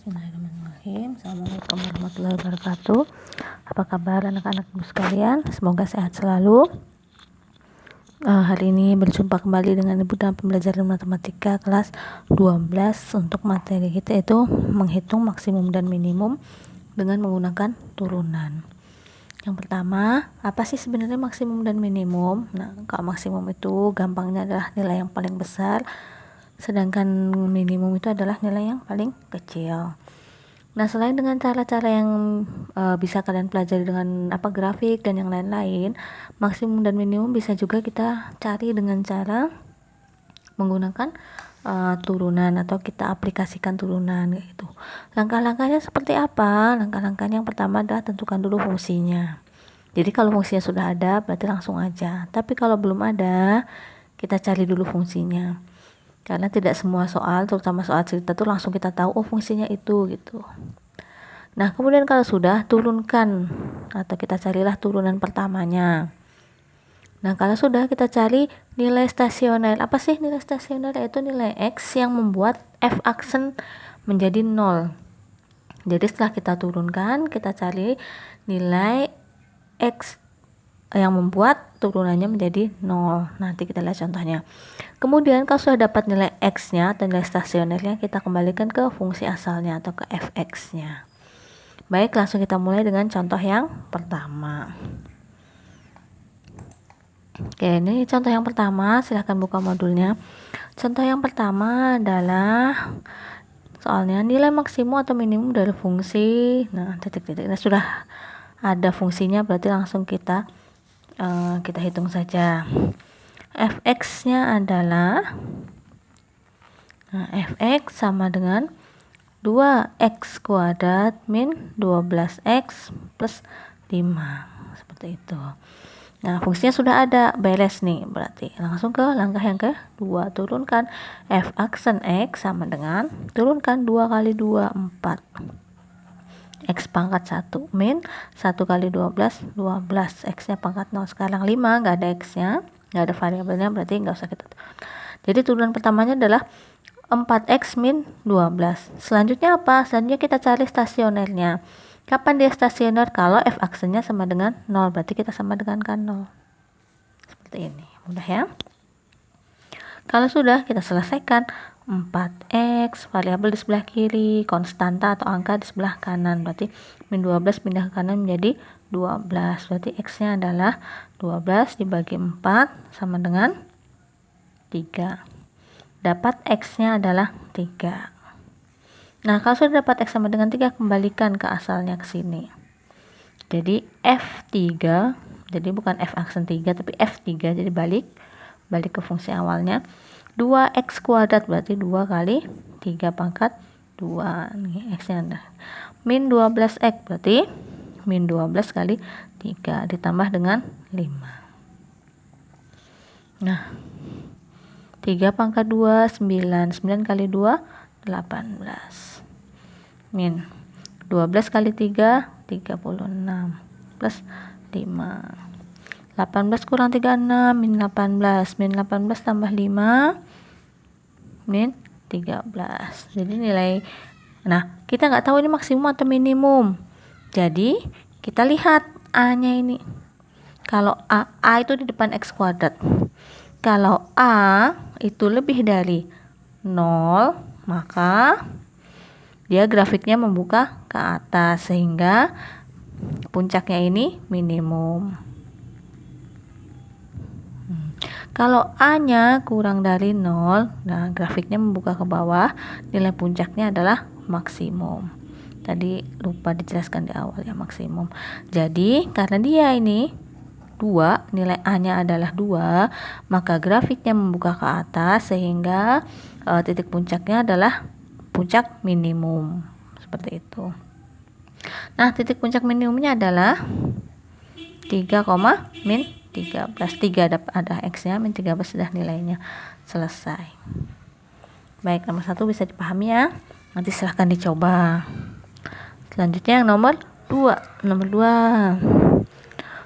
Bismillahirrahmanirrahim. Assalamualaikum warahmatullahi wabarakatuh. Apa kabar anak-anak sekalian? Semoga sehat selalu. Hari ini berjumpa kembali dengan Ibu dalam pembelajaran matematika kelas 12 untuk materi kita yaitu menghitung maksimum dan minimum dengan menggunakan turunan. Yang pertama, apa sih sebenarnya maksimum dan minimum? Nah, kalau maksimum itu gampangnya adalah nilai yang paling besar, sedangkan minimum itu adalah nilai yang paling kecil. Nah, selain dengan cara-cara yang bisa kalian pelajari dengan grafik dan yang lain-lain, maksimum dan minimum bisa juga kita cari dengan cara menggunakan turunan atau kita aplikasikan turunan gitu. Langkah-langkahnya seperti apa? Langkah-langkahnya yang pertama adalah tentukan dulu fungsinya. Jadi kalau fungsinya sudah ada berarti langsung aja. Tapi kalau belum ada, kita cari dulu fungsinya. Karena tidak semua soal, terutama soal cerita tuh langsung kita tahu fungsinya itu gitu. Nah, kemudian kalau sudah, turunkan atau kita carilah turunan pertamanya. Nah, kalau sudah, kita cari nilai stasioner. Apa sih nilai stasioner? Yaitu nilai X yang membuat F aksen menjadi 0. Jadi setelah kita turunkan, kita cari nilai X yang membuat turunannya menjadi 0. Nanti kita lihat contohnya. Kemudian kalau sudah dapat nilai X-nya atau nilai stasionernya, kita kembalikan ke fungsi asalnya atau ke fx-nya. Baik, langsung kita mulai dengan contoh yang pertama. Oke, ini contoh yang pertama, silahkan buka modulnya. Contoh yang pertama adalah soalnya nilai maksimum atau minimum dari fungsi. Nah, titik-titik. Nah, sudah ada fungsinya, berarti langsung kita hitung saja. Fx-nya adalah fx sama dengan 2x kuadrat min 12x plus 5. Seperti itu. Nah, fungsinya sudah ada, beres nih. Berarti langsung ke langkah yang kedua, turunkan f aksen x sama dengan turunkan 2 kali 2 4. X pangkat 1 min 1 kali 12 12, X nya pangkat 0. Sekarang 5 nggak ada X nya, nggak ada variabelnya, berarti nggak usah kita turun. Jadi turunan pertamanya adalah 4X min 12. Selanjutnya apa? Selanjutnya kita cari stasionernya. Kapan dia stasioner? Kalau F aksennya sama dengan 0, berarti kita sama dengan kan 0. Seperti ini, mudah ya. Kalau sudah, kita selesaikan. 4x variabel di sebelah kiri, konstanta atau angka di sebelah kanan, berarti min 12 pindah ke kanan menjadi 12, berarti x nya adalah 12 dibagi 4 sama dengan 3, dapat x nya adalah 3. Nah, kalau sudah dapat x sama dengan 3, kembalikan ke asalnya ke sini, jadi f3, jadi bukan f aksen 3 tapi f3, jadi balik ke fungsi awalnya. 2x kuadrat berarti 2 kali 3 pangkat 2. Nih x-nya ada. Min 12x berarti min 12 kali 3 ditambah dengan 5. Nah, 3 pangkat 2 9. 9 kali 2 18. Min 12 kali 3 36 plus 5. 18 kurang 36 min 18. Min 18 tambah 5 min 13. Jadi nilai, nah kita nggak tahu ini maksimum atau minimum. Jadi kita lihat A nya ini. Kalau A itu di depan X kuadrat. Kalau A itu lebih dari 0, maka dia grafiknya membuka ke atas sehingga puncaknya ini minimum. Kalau A-nya kurang dari 0, nah grafiknya membuka ke bawah, nilai puncaknya adalah maksimum. Tadi lupa dijelaskan di awal ya, maksimum. Jadi karena dia ini 2, nilai A-nya adalah 2, maka grafiknya membuka ke atas sehingga titik puncaknya adalah puncak minimum. Seperti itu. Nah, titik puncak minimumnya adalah 3, min 13. 3 ada X-nya, min 13 sudah nilainya. Selesai. Baik, nomor 1 bisa dipahami ya. Nanti silahkan dicoba. Selanjutnya yang nomor 2.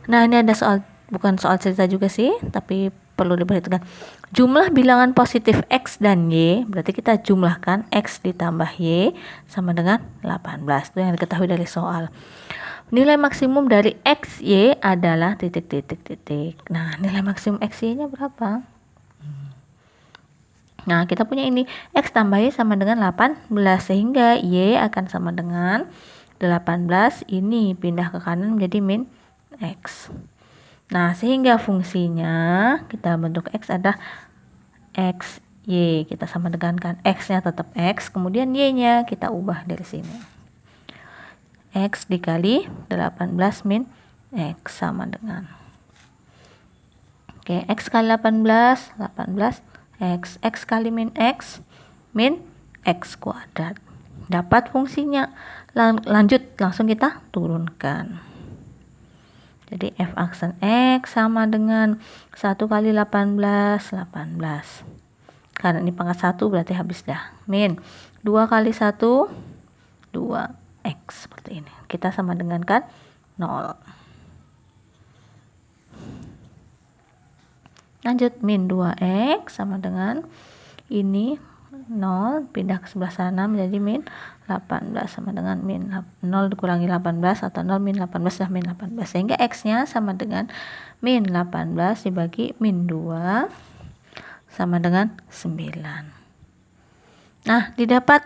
Nah, ini ada soal, bukan soal cerita juga sih, tapi perlu diperhatikan. Jumlah bilangan positif X dan Y, berarti kita jumlahkan X ditambah Y sama dengan 18. Itu yang diketahui dari soal. Nilai maksimum dari X, Y adalah titik. Nah, nilai maksimum X, Y nya berapa? Nah, kita punya ini, X tambah Y sama dengan 18, sehingga Y akan sama dengan 18, ini pindah ke kanan menjadi min X. Nah, sehingga fungsinya kita bentuk X ada X, Y. Kita sama dengan kan X-nya tetap X, kemudian Y-nya kita ubah dari sini. X dikali 18 min X sama dengan. Oke, X kali 18 X. X kali min X kuadrat. Dapat fungsinya. Lanjut, langsung kita turunkan. Jadi f aksen X sama dengan 1 kali 18. Karena ini pangkat 1 berarti habis dah. Min 2 kali 1 2X, seperti ini. Kita sama dengan kan 0. Lanjut, min 2X sama dengan ini 0, pindah ke sebelah sana menjadi min 18 sama dengan min 0 dikurangi 18 atau 0 min 18 dah min 18, sehingga X nya sama dengan min 18 dibagi min 2 sama dengan 9. Nah, didapat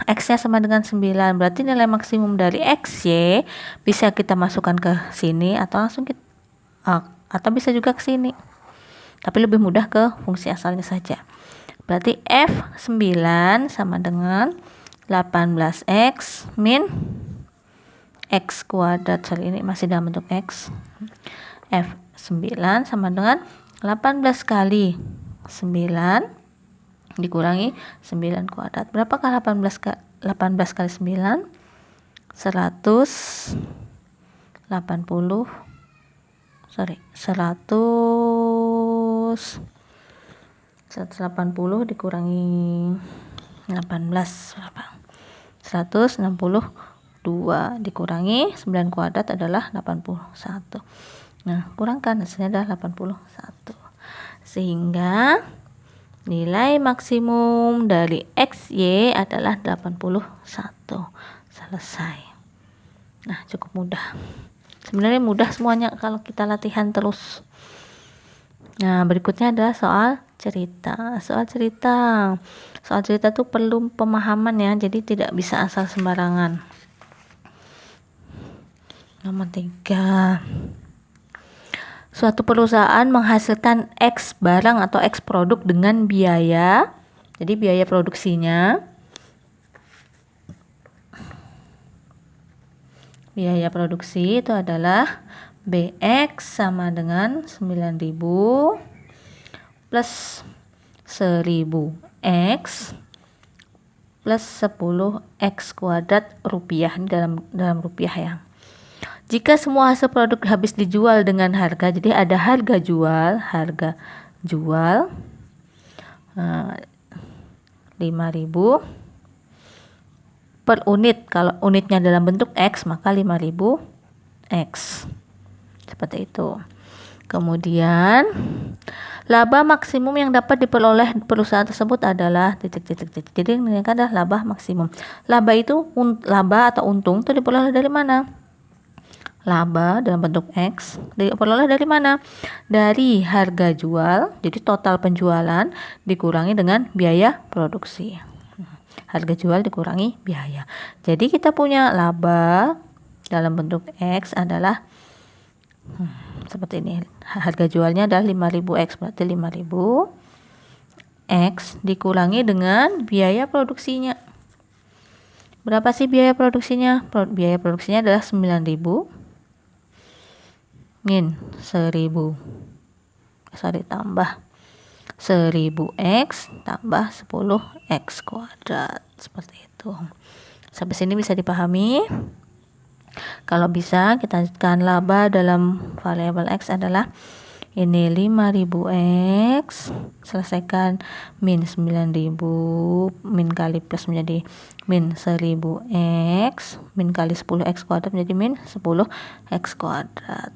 X nya sama dengan 9, berarti nilai maksimum dari X, Y bisa kita masukkan ke sini atau langsung kita atau bisa juga ke sini, tapi lebih mudah ke fungsi asalnya saja. Berarti F9 sama dengan 18X min X kuadrat. Soal ini masih dalam bentuk X. F9 sama dengan 18 kali 9 dikurangi 9 kuadrat. Berapakah 18 kali 9? 180 dikurangi 18 berapa? 162 dikurangi 9 kuadrat adalah 81. Nah, kurangkan, hasilnya adalah 81. Sehingga nilai maksimum dari X, Y adalah 81. Selesai. Nah, cukup mudah. Sebenarnya mudah semuanya kalau kita latihan terus. Nah, berikutnya adalah soal cerita. Soal cerita tuh perlu pemahaman ya, jadi tidak bisa asal sembarangan. Nomor 3. Suatu perusahaan menghasilkan X barang atau X produk dengan biaya. Jadi biaya produksinya, biaya produksi itu adalah BX sama dengan 9.000 plus 1.000X plus 10X kuadrat rupiah. Ini dalam rupiah ya. Jika semua hasil produk habis dijual dengan harga, jadi ada harga jual 5.000 per unit. Kalau unitnya dalam bentuk X, maka 5.000X. Seperti itu. Kemudian laba maksimum yang dapat diperoleh perusahaan tersebut adalah titik. Jadi ini adalah laba maksimum. Laba atau untung itu diperoleh dari mana? Laba dalam bentuk X diperoleh dari mana? Dari harga jual. Jadi total penjualan dikurangi dengan biaya produksi. Harga jual dikurangi biaya. Jadi kita punya laba dalam bentuk X adalah seperti ini. Harga jualnya adalah 5.000X, berarti 5.000X dikurangi dengan biaya produksinya. Berapa sih biaya produksinya? Biaya produksinya adalah 9.000 min 1.000. Tambah 1.000X tambah 10X kuadrat. Seperti itu. Sampai sini bisa dipahami? Kalau bisa, kita lanjutkan. Laba dalam variabel X adalah ini 5.000X, selesaikan min 9.000, min kali plus menjadi min 1.000X, min kali 10X kuadrat menjadi min 10X kuadrat.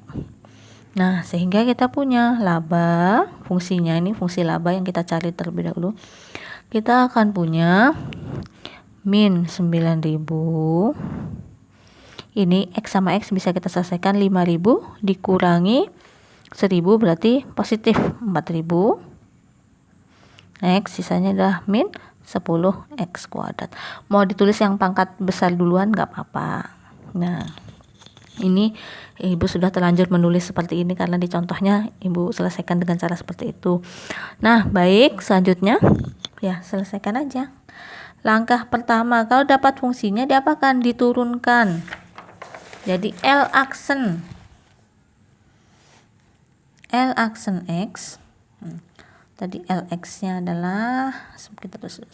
Nah, sehingga kita punya laba, fungsinya ini fungsi laba yang kita cari terlebih dahulu. Kita akan punya min 9.000. Ini X sama X bisa kita selesaikan, 5.000 dikurangi 1.000 berarti positif 4.000. X sisanya adalah min 10x kuadrat. Mau ditulis yang pangkat besar duluan nggak apa-apa. Nah, ini ibu sudah terlanjur menulis seperti ini karena di contohnya ibu selesaikan dengan cara seperti itu. Nah, baik, selanjutnya ya selesaikan aja. Langkah pertama, kalau dapat fungsinya diapakan? Diturunkan. Jadi L aksen X. Tadi LX nya adalah kita 9.000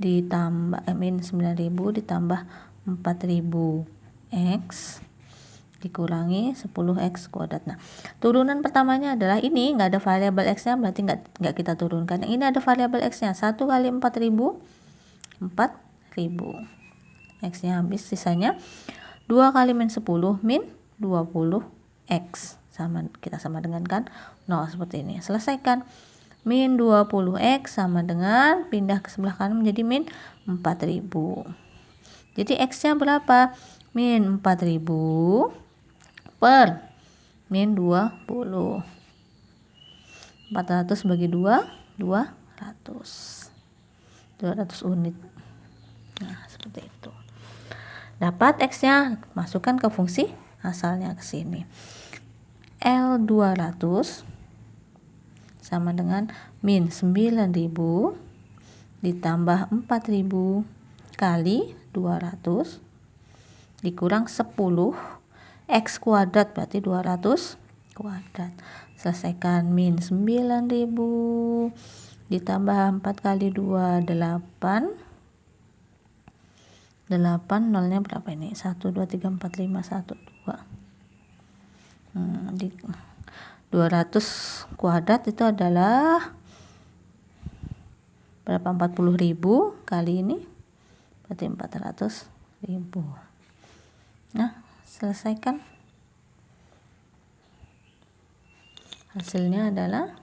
ditambah min 9.000 ditambah 4.000 X dikurangi 10x kuadrat. Nah, turunan pertamanya adalah ini nggak ada variabel X nya, berarti nggak kita turunkan. Yang ini ada variabel X nya, 1 kali 4.000 X nya habis, sisanya 2 kali min 10 min 20x, kita sama dengan kan 0 seperti ini. Selesaikan. Min 20x sama dengan pindah ke sebelah kanan menjadi min 4.000. Jadi X nya berapa? Min 4.000 per min 20. 400 bagi 2, 200 unit. Nah, seperti itu. Dapat X nya, masukkan ke fungsi asalnya ke sini. L200 sama dengan min 9.000 ditambah 4.000 kali 200 dikurang 10 X kuadrat berarti 200 kuadrat. Selesaikan. Min 9.000 ditambah 4 kali 2 8. 8 nolnya berapa ini? 1 2 3 4 5 1 2. 200 kuadrat itu adalah berapa? 40.000 kali ini berarti 400.000. Nah, selesaikan. Hasilnya adalah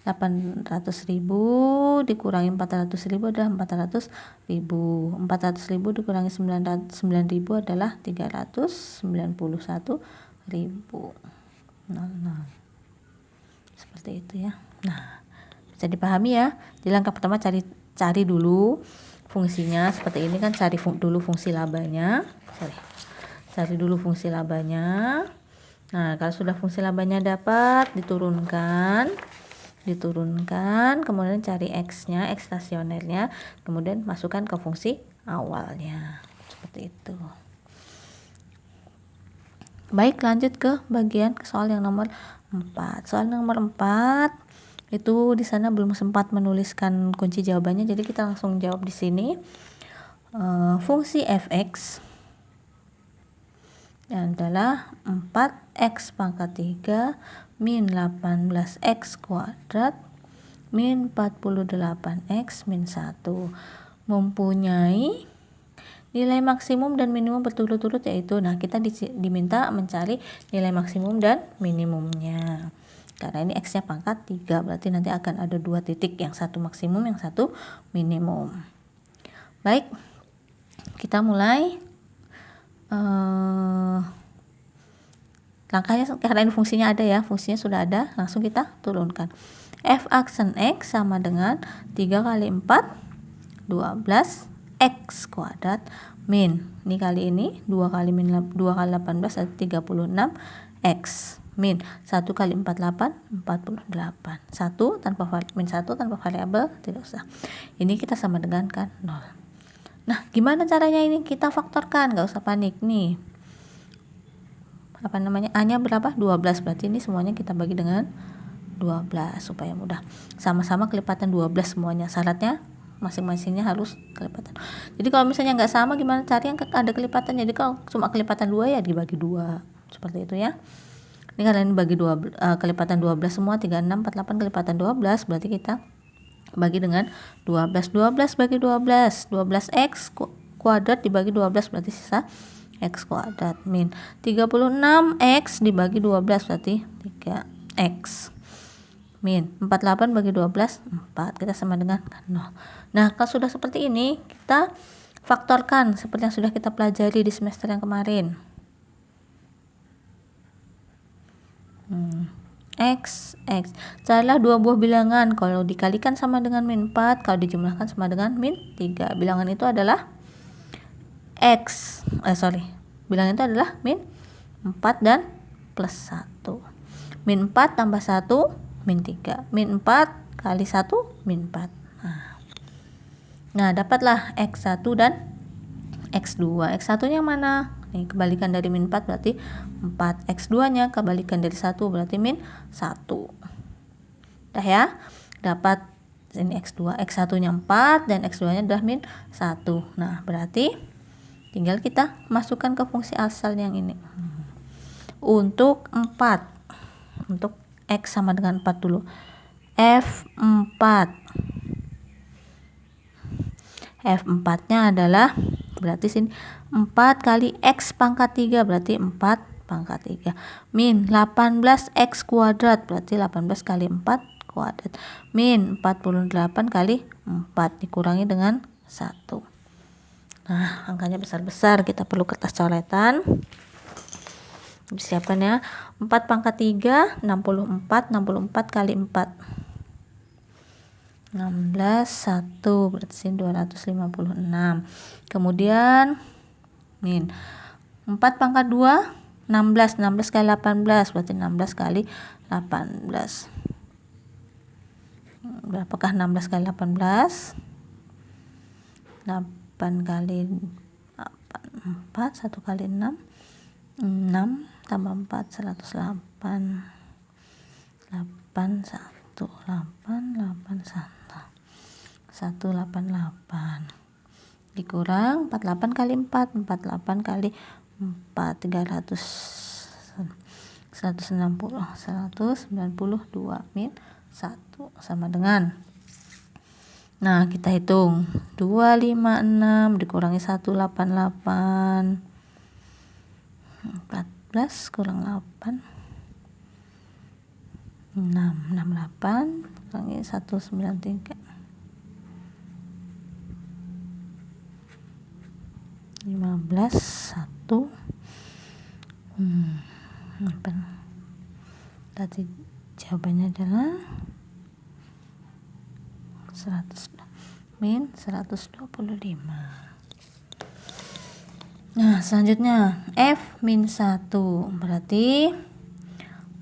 800.000 dikurangi 400.000 adalah 400.000. 400.000 dikurangi 9.000 adalah 391.000. Seperti itu ya. Nah, bisa dipahami ya. Di langkah pertama cari dulu fungsinya seperti ini kan, cari dulu fungsi labanya. Cari dulu fungsi labanya. Nah, kalau sudah fungsi labanya dapat, diturunkan, kemudian cari X-nya, X stasionernya, kemudian masukkan ke fungsi awalnya. Seperti itu. Baik, lanjut ke bagian soal yang nomor 4. Soal nomor 4 itu di sana belum sempat menuliskan kunci jawabannya, jadi kita langsung jawab di sini. Fungsi fx adalah 4x pangkat 3 min 18x kuadrat min 48x min 1 mempunyai nilai maksimum dan minimum berturut-turut, yaitu kita diminta mencari nilai maksimum dan minimumnya. Karena ini X nya pangkat 3, berarti nanti akan ada 2 titik, yang satu maksimum, yang satu minimum. Baik, kita mulai. Langkahnya karena ini fungsinya ada ya, fungsinya sudah ada, langsung kita turunkan. F aksen X sama dengan 3 kali 4 12 X kuadrat min, ini kali ini 2 kali 18 ada 36 X min 1 kali 48 48. 1 tanpa min 1 tanpa variabel tidak usah. Ini kita sama dengan kan 0. Nah, gimana caranya ini? Kita faktorkan, nggak usah panik nih. A-nya berapa? 12, berarti ini semuanya kita bagi dengan 12 supaya mudah. Sama-sama kelipatan 12 semuanya. Syaratnya masing-masingnya harus kelipatan. Jadi kalau misalnya nggak sama, gimana cari yang ada kelipatan? Jadi kalau cuma kelipatan 2 ya dibagi 2. Seperti itu ya. Ini karena ini bagi 2 kelipatan 12 semua, 36 48 kelipatan 12, berarti kita bagi dengan 12 bagi 12 12x kuadrat dibagi 12 berarti sisa X kuadrat min 36 X dibagi 12 berarti 3X min 48 bagi 12 4, kita sama dengan 0. Nah, kalau sudah seperti ini kita faktorkan seperti yang sudah kita pelajari di semester yang kemarin. X. Carilah dua buah bilangan, kalau dikalikan sama dengan min 4, kalau dijumlahkan sama dengan min 3. Bilangan itu adalah bilangan itu adalah min 4 dan plus 1. Min 4 tambah 1, min 3. Min 4 kali 1, min 4. Nah, dapatlah X1 dan X2. X1 nya mana? Nih, kebalikan dari min 4 berarti 4. X2 nya kebalikan dari 1 berarti min 1. Dah ya, dapat ini X2. X1 nya 4 dan X2 nya adalah min 1. Nah, berarti tinggal kita masukkan ke fungsi asal yang ini. Untuk 4, untuk X sama dengan 4 dulu. F4 nya adalah berarti sini 4 kali X pangkat 3 berarti 4 pangkat 3 min 18X kuadrat berarti 18 kali 4 kuadrat min 48 kali 4 dikurangi dengan 1. Nah, angkanya besar-besar, kita perlu kertas coretan. Disiapkan ya. 4 pangkat 3 64 kali 4 16 1 berarti sini 256. Kemudian min 4 pangkat 2 16 kali 18 berarti 16 kali 18. Berapakah 16 kali 18? 8 kali 8 4 1 kali 6 tambah 4 108 8 1 188 dikurang 48 kali 4 48 kali 4 300 192 min 1 sama dengan, nah kita hitung 256 dikurangi 188 14 kurang 8 668 kurangi 193 15 1 berarti jawabannya adalah 100 min 125. Nah, selanjutnya F min 1 berarti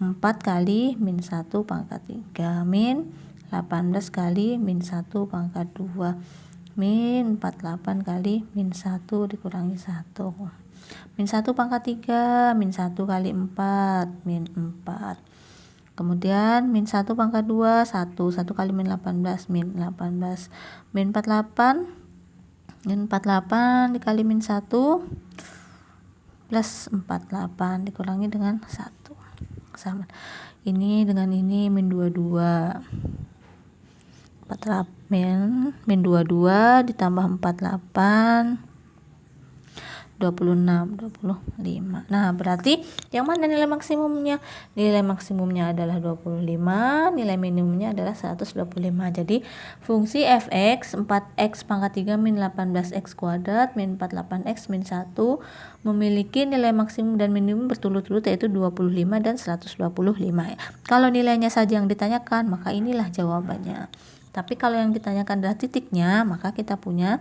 4 kali min 1 pangkat 3 min 18 kali min 1 pangkat 2 min 48 kali min 1 dikurangi 1 min 1 pangkat 3 min 1 kali 4 min 4. Kemudian min 1 pangkat 2 1 kali min 18 min 18 min 48 dikali min 1 plus 48 dikurangi dengan 1 sama ini dengan ini min 22 min 22 ditambah 48 26 25. Nah, berarti yang mana nilai maksimumnya? Nilai maksimumnya adalah 25, nilai minimumnya adalah 125. Jadi fungsi fx 4x pangkat 3 min 18x kuadrat min 48x min 1 memiliki nilai maksimum dan minimum berturut-turut yaitu 25 dan 125. Kalau nilainya saja yang ditanyakan, maka inilah jawabannya. Tapi kalau yang ditanyakan adalah titiknya, maka kita punya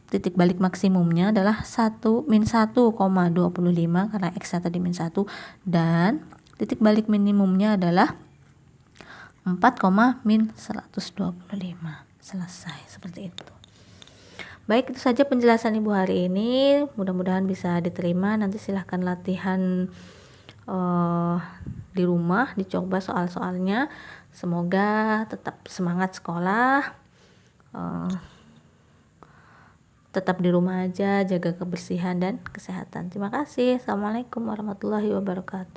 titik balik maksimumnya adalah min 1,25 karena x tadi min 1, dan titik balik minimumnya adalah 4, min 125. Selesai seperti itu. Baik, itu saja penjelasan Ibu hari ini, mudah-mudahan bisa diterima. Nanti silahkan latihan di rumah, dicoba soal-soalnya. Semoga tetap semangat sekolah, tetap di rumah aja, jaga kebersihan dan kesehatan. Terima kasih. Assalamualaikum warahmatullahi wabarakatuh.